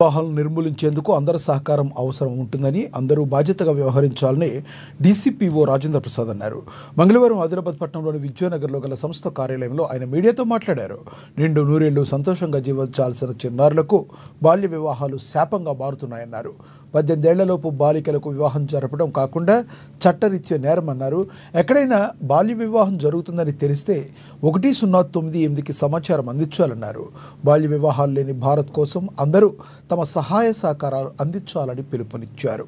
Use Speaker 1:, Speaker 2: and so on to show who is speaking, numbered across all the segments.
Speaker 1: వివాహాలను నిర్మూలించేందుకు అందరి సహకారం అవసరం ఉంటుందని, అందరూ బాధ్యతగా వ్యవహరించాలని డీసీపీఓ రాజేంద్ర ప్రసాద్ అన్నారు. మంగళవారం ఆదిలాబాద్ పట్టణంలోని విద్యానగర్లో గల సంస్థ కార్యాలయంలో ఆయన మీడియాతో మాట్లాడారు. నిండు నూరేళ్లు సంతోషంగా జీవించాల్సిన చిన్నారులకు బాల్య వివాహాలు శాపంగా మారుతున్నాయన్నారు. 18 ఏళ్లలోపు బాలికలకు వివాహం జరపడం కాకుండా చట్టరీత్యా నేరమన్నారు. ఎక్కడైనా బాల్య వివాహం జరుగుతుందని తెలిస్తే 1098కి సమాచారం అందించాలన్నారు. బాల్య వివాహాలు లేని భారత్ కోసం అందరూ తమ సహాయ సహకారాలు అందించాలని పిలుపునిచ్చారు.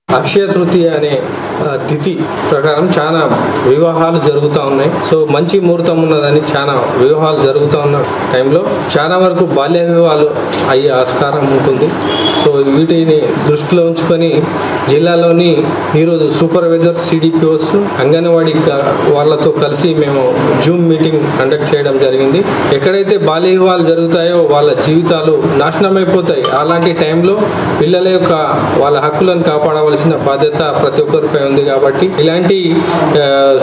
Speaker 2: అక్షయ తృతీయ అనే తిథి ప్రకారం చాలా వివాహాలు జరుగుతూ ఉన్నాయి. సో మంచి ముహూర్తం ఉన్నదని చాలా వివాహాలు జరుగుతూ ఉన్న టైంలో చాలా వరకు బాల్య వివాహాలు అయ్యే ఆస్కారం ఉంటుంది. సో వీటిని దృష్టిలో ఉంచుకొని జిల్లాలోని ఈరోజు సూపర్వైజర్స్, సిడిపిఓస్, అంగన్వాడీ వాళ్ళతో కలిసి మేము జూమ్ మీటింగ్ కండక్ట్ చేయడం జరిగింది. ఎక్కడైతే బాల్య వివాహాలు జరుగుతాయో వాళ్ళ జీవితాలు నాశనం అయిపోతాయి. అలాంటి టైంలో పిల్లల యొక్క వాళ్ళ హక్కులను కాపాడవలసిన బాధ్యత ప్రతి ఒక్కరిపై ఉంది. కాబట్టి ఇలాంటి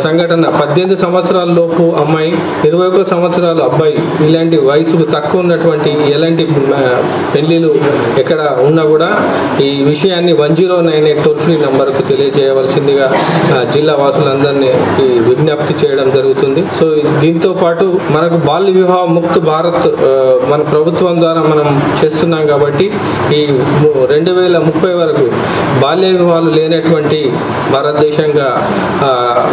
Speaker 2: సంఘటన 18 సంవత్సరాల లోపు అమ్మాయి, 21 సంవత్సరాల అబ్బాయి, ఇలాంటి వయసుకు తక్కువ ఉన్నటువంటి ఎలాంటి పెళ్లిలు ఎక్కడ ఉన్నా కూడా ఈ విషయాన్ని 109 టోల్ ఫ్రీ నంబర్కు తెలియజేయవలసిందిగా జిల్లా వాసులందరినీ విజ్ఞప్తి చేయడం జరుగుతుంది. సో దీంతో పాటు మనకు బాల్య వివాహ ముక్త భారత్ మన ప్రభుత్వం ద్వారా మనం చేస్తున్నాం. కాబట్టి ఈ 2030 వరకు బాల్య వివాహాలు లేనటువంటి భారతదేశంగా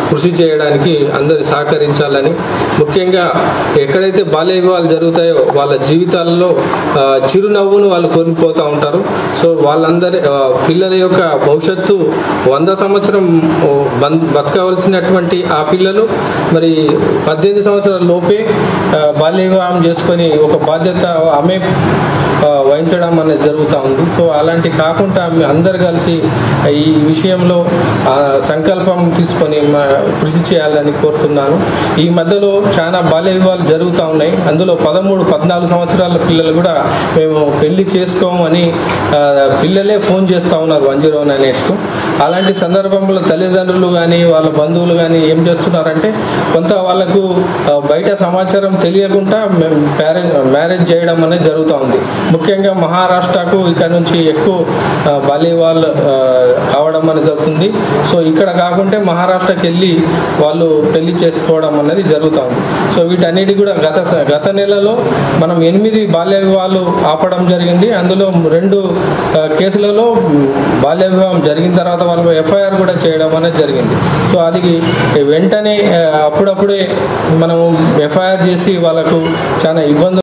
Speaker 2: కృషి చేయడానికి అందరు సహకరించాలని, ముఖ్యంగా ఎక్కడైతే బాల్య వివాహాలు జరుగుతాయో వాళ్ళ జీవితాలలో చిరునవ్వును వాళ్ళు కోల్పోతూ ఉంటారు. సో వాళ్ళందరి పిల్లల యొక్క భవిష్యత్తు 100 సంవత్సరం బతకవలసినటువంటి ఆ పిల్లలు మరి 18 సంవత్సరాల లోపే బాల్య వివాహం చేసుకొని ఒక బాధ్యత ఆమె వహించడం అనేది జరుగుతూ ఉంది. సో అలాంటి కాకుండా అందరు కలిసి ఈ విషయంలో సంకల్పం తీసుకొని కృషి చేయాలని కోరుతున్నాను. ఈ మధ్యలో చాలా బాల్య వివాహాలు జరుగుతూ ఉన్నాయి. అందులో 13-14 సంవత్సరాల పిల్లలు కూడా మేము పెళ్లి చేసుకోమని పిల్లలే ఫోన్ చేస్తూ ఉన్నారు 109కు. అలాంటి సందర్భంలో తల్లిదండ్రులు కానీ వాళ్ళ బంధువులు కానీ ఏం చేస్తున్నారంటే కొంత వాళ్ళకు బయట సమాచారం తెలియకుండా మ్యారేజ్ చేయడం అనేది జరుగుతూ ఉంది. ముఖ్యంగా మహారాష్ట్రకు ఇక్కడ నుంచి ఎక్కువ బాల్య వివాహాలు కావడం అనేది జరుగుతుంది. సో ఇక్కడ కాకుంటే మహారాష్ట్రకి వెళ్ళి వాళ్ళు పెళ్లి చేసుకోవడం అనేది జరుగుతూ ఉంది. సో వీటన్నిటి కూడా గత నెలలో మనం 8 బాల్య వివాహాలు ఆపడం జరిగింది. అందులో 2 కేసులలో బాల్య వివాహం జరిగిన తర్వాత వాళ్ళు ఎఫ్ఐఆర్ కూడా చేయడం అనేది జరిగింది. సో అది వెంటనే అప్పుడప్పుడే మనము ఎఫ్ఐఆర్ చేసి వాళ్ళకు చాలా ఇబ్బందులు